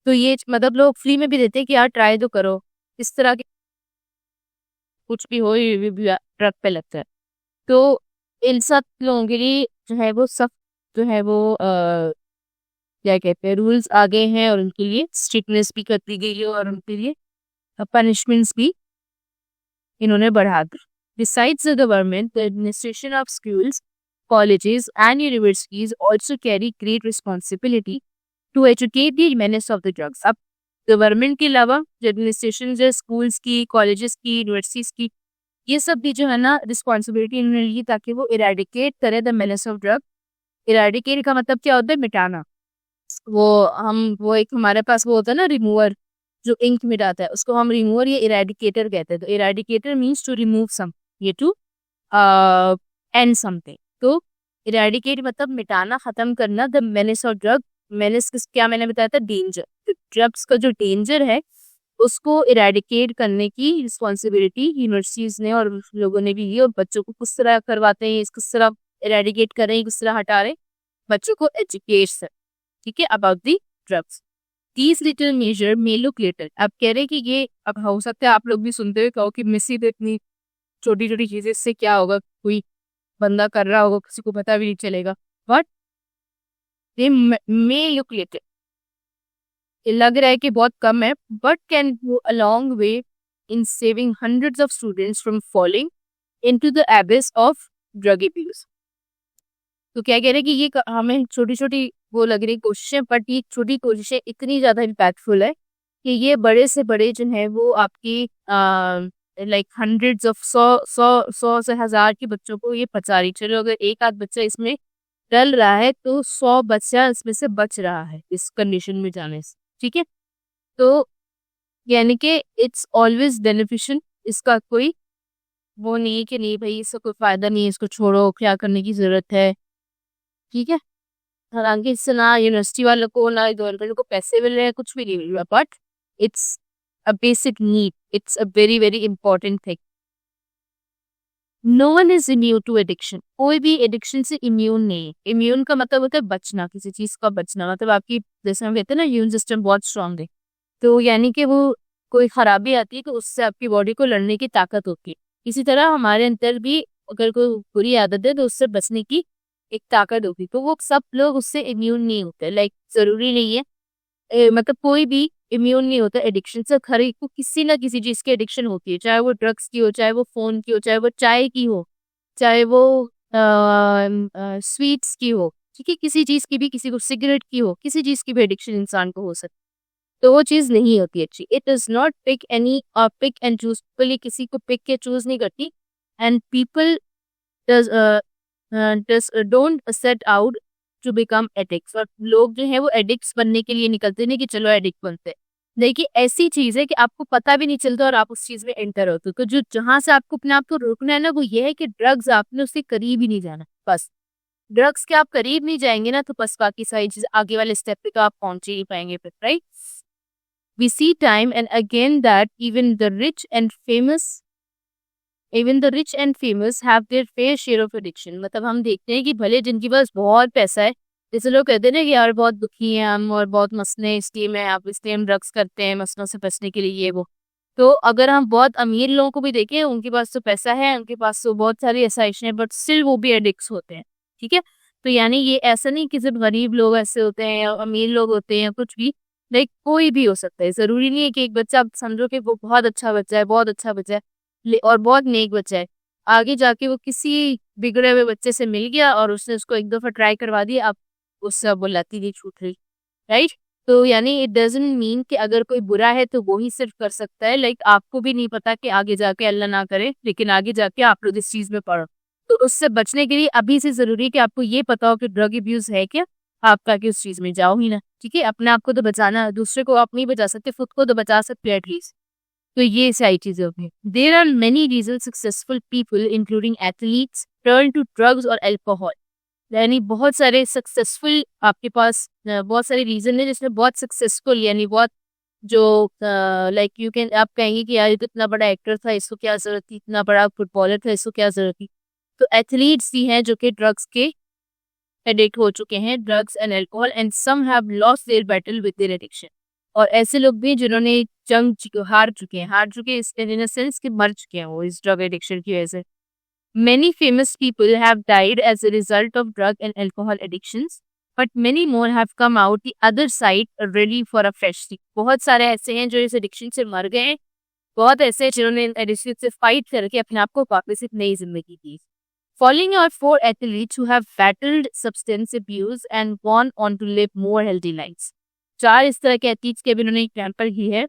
A: तो ये मतलब लोग फ्री में भी देते हैं कि यार ट्राई तो करो, इस तरह के कुछ भी हो, ये भी ड्रग पे लगता है। तो इन सब लोगों के लिए जो है वो सब जो है वो क्या कहते हैं, रूल्स आ गए हैं, और उनके लिए स्ट्रिक्टनेस भी कर दी गई है, और उनके लिए पनिशमेंट्स भी इन्होंने बढ़ा दी। Besides the government, the administration of schools, colleges and universities also carry great responsibility to educate the menace of the drugs. अब गवर्नमेंट के अलावा जो एडमिनिस्ट्रेशन है, स्कूल्स की, कॉलेजेस की, यूनिवर्सिटीज की, ये सब भी जो है ना रिस्पॉन्सिबिलिटी इन्होंने ली ताकि वो इरेडिकेट करे the menace of drug. Eradicate का मतलब क्या होता है? मिटाना। वो एक हमारे पास वो होता है ना रिमूवर, जो इंक मिटाता है, उसको हम रिमूवर या इरेडिकेटर कहते हैं। तो इरेडिकेटर मीन्स टू रिमूव सम, ये टू एंड समथिंग। तो इरेडिकेट मतलब मिटाना, खत्म करना। The menace of drug, menace क्या मैंने बताया था? डेंजर। ड्रग्स का जो डेंजर है उसको इरेडिकेट करने की रिस्पॉन्सिबिलिटी यूनिवर्सिटीज ने और लोगों ने भी ली, और बच्चों को किस तरह करवाते हैं, किस तरह इरेडिकेट कर रहे हैं, किस तरह हटा रहे हैं, बच्चों को एजुकेट। ठीक है, about the drugs. These little measure may look little। अब कह रहे कि ये, अब हो सकता है आप लोग भी सुनते हुए कहो कि मिस्सी तो इतनी छोटी छोटी चीजें, इससे क्या होगा, कोई बंदा कर रहा होगा, किसी को पता भी नहीं चलेगा। But they may look little, लग रहा है कि बहुत कम है, but can go a long way in saving hundreds of students from falling into the एबिस of drug abuse. तो क्या कह रहे हैं कि ये हमें छोटी छोटी वो लग रही कोशिशें, बट ये छोटी कोशिशें इतनी ज्यादा इम्पैक्टफुल है कि ये बड़े से बड़े जो है वो आपकी लाइक हंड्रेड्स ऑफ सौ से हजार के बच्चों को ये बचा रही। चलो अगर एक आध बच्चा इसमें डल रहा है तो 100 बच्चा इसमें से बच रहा है इस कंडीशन में जाने से। ठीक है, तो यानी कि इट्स ऑलवेज बेनिफिशियल, इसका कोई वो नहीं है कि नहीं भाई इसका कोई फायदा नहीं है, इसको छोड़ो, क्या करने की जरूरत है। ठीक है, हालांकि इससे ना यूनिवर्सिटी वालों को ना गवर्नमेंट को पैसे मिल रहे हैं, कुछ भी नहीं मिल रहा, but it's a basic need, it's a very very important thing. No one is immune to addiction. कोई भी एडिक्शन से इम्यून नहीं है। इम्यून का मतलब होता है बचना, किसी चीज का बचना, मतलब आपकी, जैसे हम कहते हैं ना इम्यून सिस्टम बहुत स्ट्रांग है, तो यानी कि वो कोई खराबी आती है तो उससे आपकी बॉडी को लड़ने की ताकत होती है। इसी तरह हमारे अंदर भी अगर कोई बुरी आदत है तो उससे बचने की एक ताकत होगी, तो वो सब लोग उससे इम्यून नहीं होते। लाइक जरूरी नहीं है मतलब कोई भी इम्यून नहीं होता एडिक्शन से। हर एक को किसी ना किसी चीज की एडिक्शन होती है, चाहे वो ड्रग्स की हो, चाहे वो फोन की हो, चाहे वो चाय की हो, चाहे वो स्वीट्स की हो। ठीक है, किसी चीज की भी, किसी को सिगरेट की हो, किसी चीज की भी एडिक्शन इंसान को हो सकती तो वो चीज़ नहीं होती अच्छी। It does not pick any pick and choose, people किसी को पिक या चूज़ नहीं करती, and people don't set out to become addicts. और लोग जो है वो एडिक्ट्स बनने के लिए निकलते नहीं कि चलो एडिक्ट बनते हैं। देखिए ऐसी चीज़ है कि आपको पता भी नहीं चलता और आप उस चीज़ में एंटर होते हो। तो जो जहाँ से आपको अपने आप को रोकना है ना, वो ये है कि ड्रग्स आपने उसके करीब ही नहीं जाना, बस। ड्रग्स के आप करीब नहीं जाएंगे ना, तो बस बाकी सारी चीज़ आगे वाले स्टेप पे तो आप पहुंच ही नहीं पाएंगे फिर, right? We see time and again that even the rich and famous have their fair share of addiction। मतलब हम देखते हैं कि भले जिनके पास बहुत पैसा है, जैसे लोग कहते हैं ना कि यार बहुत दुखी हैं हम और बहुत मसले हैं, इसलिए हम ड्रग्स करते हैं मसलों से बचने के लिए, ये वो। तो अगर हम बहुत अमीर लोगों को भी देखें, उनके पास तो पैसा है, उनके पास तो बहुत सारी आसाइशें हैं, बट स्टिल वो भी एडिक्ट्स होते हैं। ठीक है, तो यानी ये ऐसा नहीं कि सिर्फ गरीब लोग ऐसे होते हैं या अमीर लोग होते हैं या कुछ भी, लाइक कोई भी हो सकता है। जरूरी नहीं है कि एक बच्चा, आप समझो कि वो बहुत अच्छा बच्चा है, बहुत अच्छा बच्चा है और बहुत नेक बच्चा है, आगे जाके वो किसी बिगड़े हुए बच्चे से मिल गया और उसने उसको एक दफा ट्राई करवा दिया, अब उससे अब वो लती नहीं छूट रही, राइट? तो यानी इट डजंट मीन कि अगर कोई बुरा है तो वो ही सिर्फ कर सकता है। लाइक आपको भी नहीं पता कि आगे जाके, अल्लाह ना करे, लेकिन आगे जाके आप लोग इस चीज में पड़ो, तो उससे बचने के लिए अभी से जरूरी है कि आपको ये पता हो कि ड्रग अब्यूज है क्या, आपका कि उस चीज में जाओ ही ना। ठीक है, अपने आप को तो बचाना, दूसरे को आप नहीं बचा सकते, खुद को तो बचा सकते हो एटलीस्ट। तो ये सारी चीजें होती हैं। There are many reason successful people including athletes turn to drugs और अल्कोहल। यानी बहुत सारे सक्सेसफुल आपके पास बहुत सारे रीजन है जिसमें बहुत सक्सेसफुल, यानी बहुत जो लाइक यू कैन, आप कहेंगे कि यार ये तो इतना बड़ा एक्टर था, इसको क्या जरूरत थी, इतना बड़ा फुटबॉलर था, इसको क्या जरूरत थी। तो एथलीट्स भी हैं जो कि ड्रग्स के एडिक्ट हो चुके हैं, drugs and alcohol, and some have lost their battle with their addiction. और ऐसे लोग भी जिन्होंने हार चुके इन सेंस कि मर चुके हैं वो इस ड्रग एडिक्शन की वजह से। Many famous people have died as a result of drug and alcohol addictions, but many more have come out the other side ready for a fresh start। बहुत सारे ऐसे हैं जो इस एडिक्शन से मर गए हैं, बहुत ऐसे हैं जिन्होंने एडिक्शन से फाइट करके अपने आप को वापस एक नई जिंदगी दी। Following are four athletes who have battled substance abuse and gone on to live more healthy lives। चार इस तरह के एथलीट्स के भी इन्होंने एग्जाम्पल की है,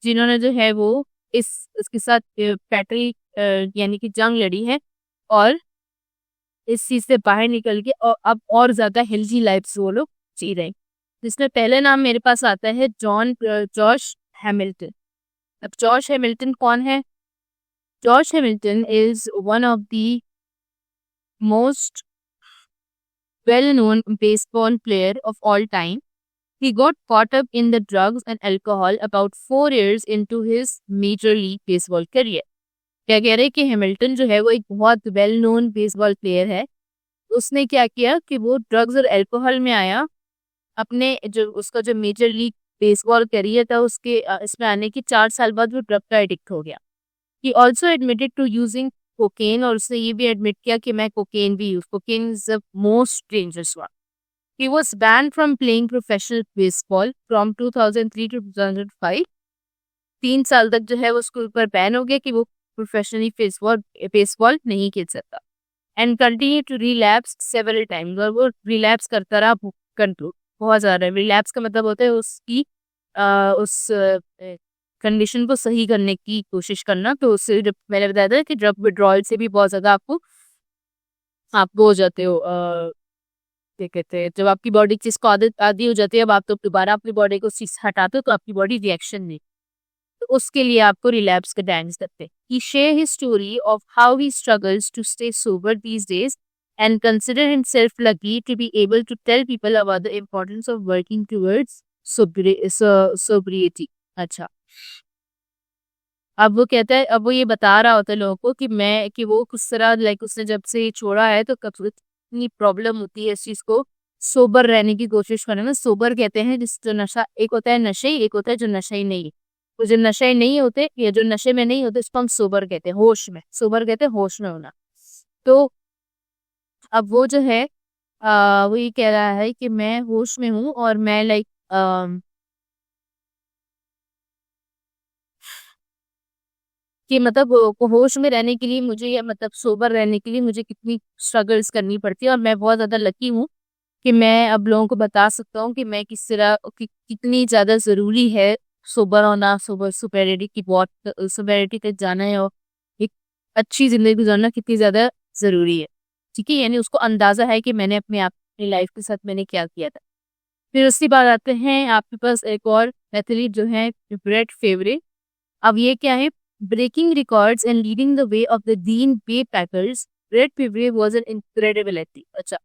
A: जिन्होंने जो है वो इसके साथ बैटल यानी कि जंग लड़ी है और इस चीज से बाहर निकल के और अब और ज्यादा हेल्दी लाइफ वो लोग जी रहे हैं। जिसमें पहले नाम मेरे पास आता है जॉश हैमिल्टन। अब जॉश हैमिल्टन कौन है? Josh Hamilton is one of the most well known baseball player of all time. He got caught up in the drugs and alcohol about 4 years into his Major League Baseball career। क्या कह रहे हैं कि Hamilton जो है वो एक बहुत वेल नोन बेसबॉल प्लेयर है। उसने क्या किया कि वो ड्रग्स और अल्कोहल में आया, अपने जो उसका जो मेजर लीग बेसबॉल करियर था उसके इसमें आने की 4 साल बाद वो ड्रग का एडिक्ट हो गया। He also admitted to using cocaine, और उसने ये भी एडमिट किया कि मैं कोकेन भी use, cocaine is the most dangerous one. He was banned from playing professional baseball from 2003 to 2005। 3 साल तक जो है वो उसके ऊपर बैन हो गया कि वो प्रोफेशनली बेसबॉल नहीं खेल सकता। And continue to relapse several times, और वो रिलैप्स करता रहा कंट्रोल बहुत ज़्यादा। रिलैप्स का मतलब होता है उसकी उस कंडीशन को सही करने की कोशिश करना। तो उससे जब मैंने बताया था कि ड्रग विड्रॉल से भी बहुत ज़्यादा आप हो जाते हो, क्या कहते हैं, जब आपकी बॉडी चीज को आदत आदि हो जाती है, अब आप तो दोबारा अपनी बॉडी को चीज हटाते हो तो आपकी बॉडी रिएक्शन नहीं, तो उसके लिए आपको रिलैप्स का डांस करते हैं। He share his story of how he struggles to stay sober these days and consider himself lucky to be able to tell people about the importance of working towards sobriety. अच्छा, अब वो कहता है, अब वो ये बता रहा होता है लोगों को कि वो किस तरह, लाइक उसने जब से छोड़ा है तो कब इतनी प्रॉब्लम होती है इस चीज को सोबर रहने की कोशिश करने में। सोबर कहते हैं जिस जो नशा, एक होता है नशे, एक होता है जो नशे ही नहीं। तो जो नशे नहीं होते या जो नशे में नहीं होते उसको हम सोबर कहते हैं, होश में। सोबर कहते हैं होश में होना। तो अब वो जो है वो ये कह रहा है कि मैं होश में हूँ और मैं लाइक कि मतलब होश में रहने के लिए मुझे, या मतलब सोबर रहने के लिए मुझे कितनी स्ट्रगल्स करनी पड़ती है, और मैं बहुत ज्यादा लकी हूँ कि मैं अब लोगों को बता सकता हूँ कि मैं किस तरह कितनी ज़्यादा ज़रूरी है सोबर होना, सोबेरिटी की बहुत सोबेरिटी तक जाना है और एक अच्छी ज़िंदगी गुजारना कितनी ज़्यादा ज़रूरी है। ठीक है, यानी उसको अंदाज़ा है कि मैंने अपनी लाइफ के साथ मैंने क्या किया था। फिर उसके बाद आते हैं आपके पास एक और एथलीट जो है ब्रेट फेवरे। अब ये क्या है, breaking records and leading the way of the Green Bay Packers, Brett Favre was an incredible athlete. अच्छा,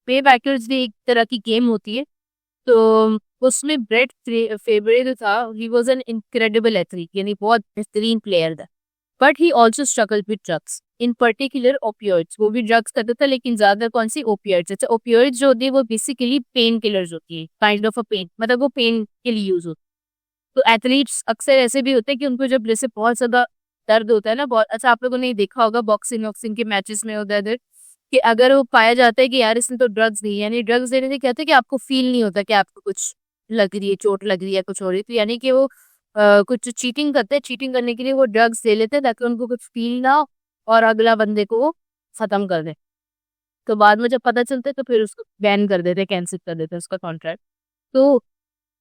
A: पे पैकर्स भी एक तरह की गेम होती है, तो उसमें ब्रेट फेवरे जो था he was an incredible athlete, यानी बहुत बेहतरीन प्लेयर था। But he also struggle with drugs, in particular opioids. वो भी ड्रग्स करता था, लेकिन ज्यादा कौन सी, ओपियोइड्स। अच्छा, ओपियोइड्स जो होती है वो बेसिकली पेन किलर्स होती है, काइंड ऑफ अ पेन, मतलब वो पेन के लिए यूज होती है। तो एथलीट्स अक्सर ऐसे भी होते हैं कि उनको जब जैसे बहुत ज्यादा दर्द होता है ना, बहुत अच्छा, आप लोगों ने देखा होगा बॉक्सिंग वॉक्सिंग के मैचेस में उधर उधर, कि अगर वो पाया जाता है कि यार इसने तो ड्रग्स दी, यानी ड्रग्स देने से कहते हैं कि आपको फील नहीं होता कि आपको कुछ लग रही है, चोट लग रही है, कुछ हो रही है, तो यानी कि वो कुछ चीटिंग करते हैं, चीटिंग करने के लिए वो ड्रग्स दे लेते हैं ताकि उनको कुछ फील ना हो और अगला बंदे को वो खत्म कर दे। तो बाद में जब पता चलता है तो फिर उसको बैन कर देते हैं, कैंसिल कर देते हैं उसका कॉन्ट्रैक्ट। तो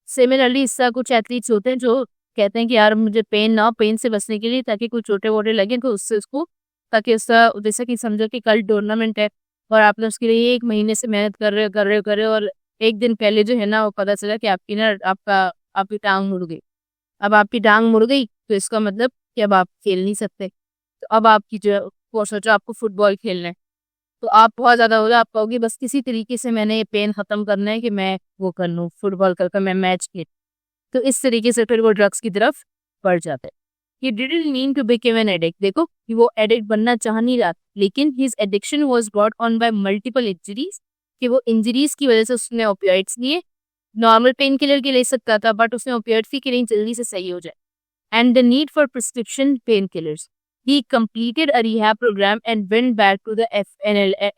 A: सिमिलरली इससे कुछ एथलीट्स होते हैं जो कहते हैं कि यार मुझे पेन ना हो, पेन से बचने के लिए ताकि कुछ छोटे वोटे लगे तो उससे उसको, ताकि उसका जैसे कि समझो कि कल टूर्नामेंट है और आपने उसके लिए 1 महीने से मेहनत कर रहे हो और एक दिन पहले जो है ना वो पता चला कि आपकी टांग मुड़ गई। अब आपकी टांग मुड़ गई तो इसका मतलब कि अब आप खेल नहीं सकते। तो अब आपकी जो वो सोचो आपको फुटबॉल खेलना है, तो आप बहुत ज्यादा हो जाए, आप कहोगे बस किसी तरीके से मैंने ये पेन खत्म करना है कि मैं वो कर लूँ, फुटबॉल कर मैं मैच खेल। तो इस तरीके से फिर वो ड्रग्स की तरफ बढ़ जाता है। He didn't mean to become an addict, देखो कि वो एडिक्ट बनना चाह नहीं रहा, लेकिन his addiction was brought on by multiple injuries, कि वो इंजरीज की वजह से उसने ओपियोइड्स लिए। नॉर्मल पेन किलर के ले सकता था बट उसने ओपियोइड्स की नहीं जल्दी से सही हो जाए, and the need for prescription pain killers. He completed a rehab program and went back to the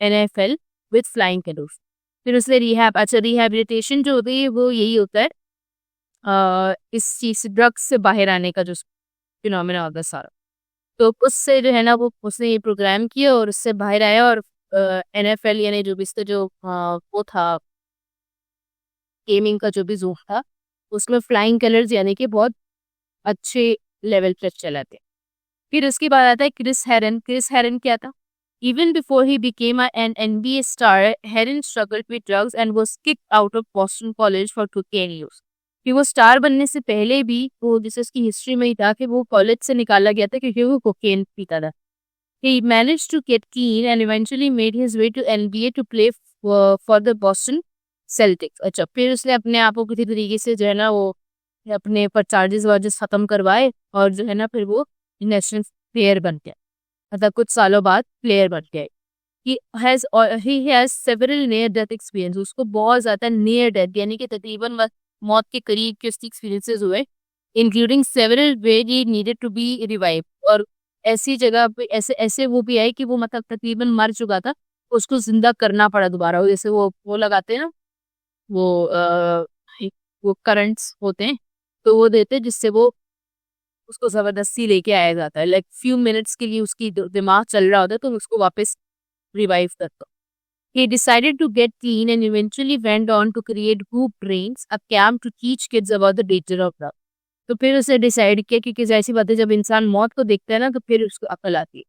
A: NFL with flying colors. फिर उसने रिहैबिलिटेशन जो होती है वो यही होता है, इस चीज से, ड्रग्स से बाहर आने का जो फिनोमेना होता है सारा। तो उससे जो है ना वो उसने ये प्रोग्राम किया और उससे बाहर आया और NFL यानी जो भी इसका जो वो था, गेमिंग का जो भी जोन था, उसमें फ्लाइंग कलर्स यानी कि बहुत अच्छे लेवल पर चला थे। फिर उसके बाद आता है क्रिस हेरन। क्रिस हेरन क्या था? Even before he became an NBA star, heron struggled with drugs and was kicked out of Boston college for cocaine use. कि वो स्टार बनने से पहले भी वो जैसे उसकी हिस्ट्री में ही था कि वो कॉलेज से निकाला गया था क्योंकि वो कोकेन पीता था। He managed to get clean and eventually made his way to NBA to play for the Boston Celtics. अच्छा, फिर उसने अपने आप को किसी तरीके से जो है ना वो अपने पर चार्जेस वार्जेस खत्म करवाए और जो है ना फिर वो नेशनल प्लेयर बन गया, मतलब कुछ सालों बाद प्लेयर बन गया। he has several near death experience, उसको बहुत ज्यादा नियर डेथ यानी कि तकरीबन मौत के करीब के उसके एक्सपीरियंसेस हुए, including several where he needed to be revive. और ऐसी जगह पे ऐसे ऐसे वो भी आए कि वो मतलब तकरीबन मर चुका था, उसको जिंदा करना पड़ा दोबारा। वो जैसे वो लगाते हैं ना, वो वो करंट्स होते हैं तो वो देते हैं जिससे वो उसको जबरदस्ती लेके आया जाता है, लाइक फ्यू मिनट्स के लिए उसकी दिमाग चल रहा होता है तो उसको वापस रिवाइव करता। He decided to get clean and eventually went on to create Hoop Brains, a camp to teach kids about the danger of drugs. तो फिर उसे डिसाइड किया क्योंकि ऐसी बात है जब इंसान मौत को देखता है ना तो फिर उसको अकल आती है।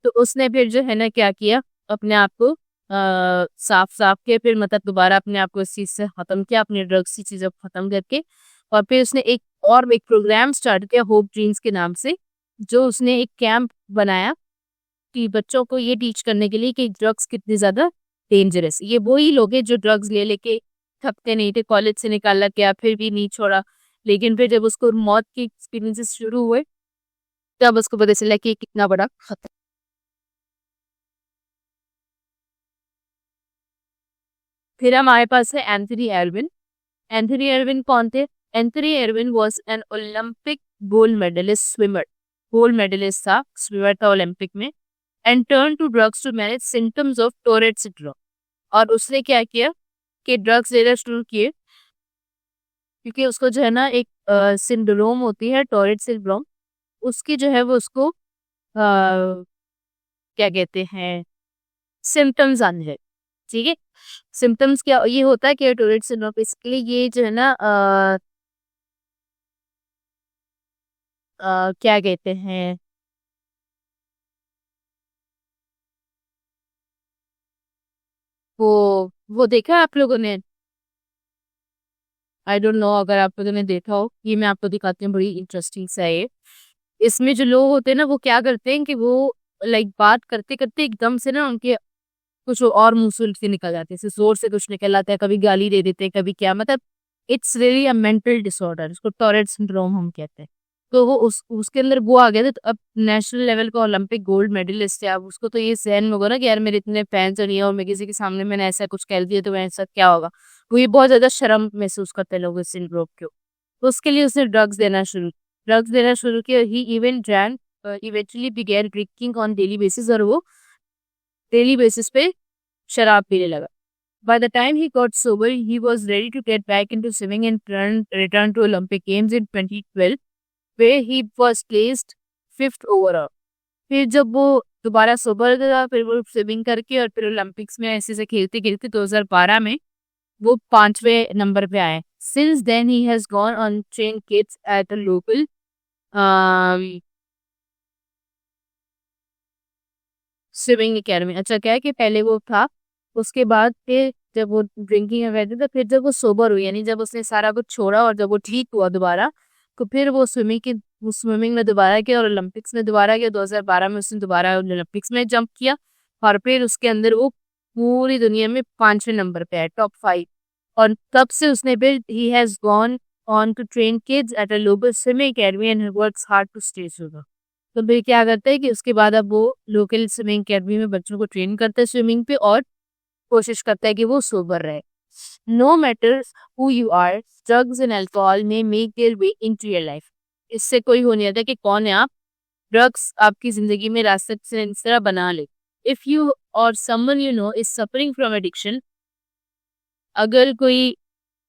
A: तो उसने फिर जो है ना क्या किया, अपने आप को साफ साफ किया, फिर मतलब दोबारा अपने आप को इस चीज से खत्म किया, अपने ड्रग्स की चीजों को खत्म करके। और फिर उसने एक प्रोग्राम स्टार्ट किया होप ड्रीम्स के नाम से, जो उसने एक कैंप बनाया कि बच्चों को ये टीच करने के लिए कि ड्रग्स कितनी ज्यादा डेंजरस। ये वही लोग हैं जो ड्रग्स ले लेके थकते नहीं थे, कॉलेज से निकाला गया फिर भी नहीं छोड़ा, लेकिन फिर जब उसको मौत के एक्सपीरियंसेस शुरू हुए तब उसको पता चला कि ये कितना बड़ा खतरा। फिर हमारे पास है एंथनी एर्विन। एंथनी एर्विन कौन थे? Anthony Ervin was an Olympic gold medalist swimmer. Gold medalist था, स्विमर था ओलंपिक में। And turn to drugs to manage symptoms of Tourette syndrome. और उसने क्या किया कि ड्रग्स लेना शुरू किए क्योंकि उसको जो है ना एक सिंड्रोम होती है, टोरेट सिंड्रोम, उसकी जो है वो उसको क्या कहते हैं, सिम्टम्स आने लगे। ठीक है। सिम्टम्स क्या ये होता है कि टूरेट सिंड्रोम बेसिकली ये जो है ना क्या कहते हैं वो देखा है आप लोगों ने? आई डोंट नो अगर आप लोगों ने देखा हो, ये मैं आपको दिखाती हूँ, बड़ी इंटरेस्टिंग सा है ये। इसमें जो लोग होते हैं ना वो क्या करते हैं कि वो लाइक बात करते करते एकदम से ना उनके कुछ और मुंह से निकल जाते हैं, जैसे जोर से कुछ निकल आता है, कभी गाली दे देते हैं, कभी क्या, मतलब it's really a mental disorder, इसको टॉरेट सिंड्रोम हम कहते हैं। तो वो उसके अंदर वो आ गया था, तो अब नेशनल लेवल का ओलंपिक गोल्ड मेडलिस्ट है, अब उसको तो ये सहन में होगा ना कि यार मेरे इतने फैंस नहीं है और मैं किसी के सामने मैंने ऐसा कुछ कह दिया तो ऐसा क्या होगा। वो ये बहुत ज्यादा शर्म महसूस करते हैं लोग इस सिंड्रोम को। तो उसके लिए उसने ड्रग्स देना शुरू किया। He even drank eventually began drinking on daily basis, और वो डेली बेसिस पे शराब पीने लगा। By the time he got sober, he was ready to get back into swimming and return to Olympic Games in 2012, where he was placed fifth overall. फिर जब वो दोबारा सोबर था, फिर वो स्विमिंग करके और फिर ओलंपिक्स में ऐसे से खेलते खेलते 2012 में वो 5वें नंबर पे आए। Since then he has gone on train kids at a local swimming academy. अच्छा क्या है कि पहले वो था, उसके बाद फिर जब वो ड्रिंकिंग वगैरह थी तो फिर जब वो सोबर हुई, यानी जब उसने सारा कुछ छोड़ा और जब वो ठीक हुआ दोबारा, तो फिर वो स्विमिंग में दोबारा किया और ओलंपिक्स में दोबारा किया। 2012 में उसने दोबारा ओलंपिक्स में जंप किया और फिर उसके अंदर वो पूरी दुनिया में 5वें नंबर पे है, टॉप 5। और तब से उसने फिर he has gone on to train kids at a local swimming academy and works hard to stay sober. तो फिर क्या करता है कि उसके बाद अब वो लोकल स्विमिंग अकेडमी में बच्चों को ट्रेन करता है स्विमिंग पे और कोशिश करता है कि वो सोबर रहे। No matters who you are, drugs and alcohol may make their way into your life. इससे कोई हो नहीं रहता कि कौन है आप, ड्रग्स आपकी जिंदगी में रास्ते से इस तरह बना ले। इफ यू और someone you know is suffering from addiction, अगर कोई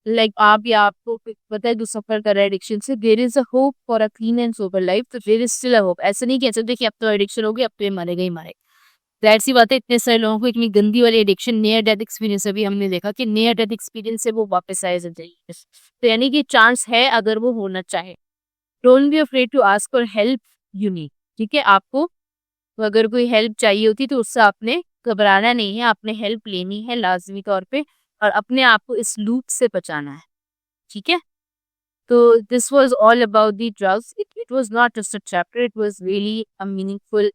A: लाइक आप या आपको पता है जो सफर कर रहा है एडिक्शन से, there is a hope for a clean and sober life, तो there is still a hope. ऐसा नहीं कह सकते कि अब तो एडिक्शन होगी अब तो ये मरेगा ही मरेगा। जाहिर सी बात है, इतने सारे लोगों को इतनी गंदी वाली एडिक्शन, नियर डेथ एक्सपीरियंस, अभी हमने देखा कि नियर डेथ एक्सपीरियंस से वो वापस आए जिंदगी में। तो यानी कि चांस है अगर वो होना चाहे। Don't be afraid to ask for help you need. ठीक है, आपको अगर कोई हेल्प चाहिए होती तो उससे आपने घबराना नहीं है, आपने हेल्प लेनी है लाजमी तौर पे और अपने आप को इस लूप से बचाना है। ठीक है, तो this was all about the drugs. It was not just a chapter, it was really a meaningful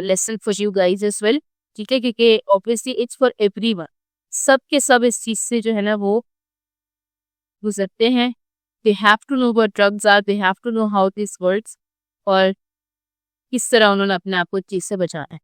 A: lesson for you guys as well. ठीक है, क्योंकि obviously it's for everyone. सब के सब इस चीज से जो है ना वो गुजरते हैं। They have to know what drugs are, they have to know how this works और किस तरह उन्होंने अपने आप को इस चीज से बचाना है।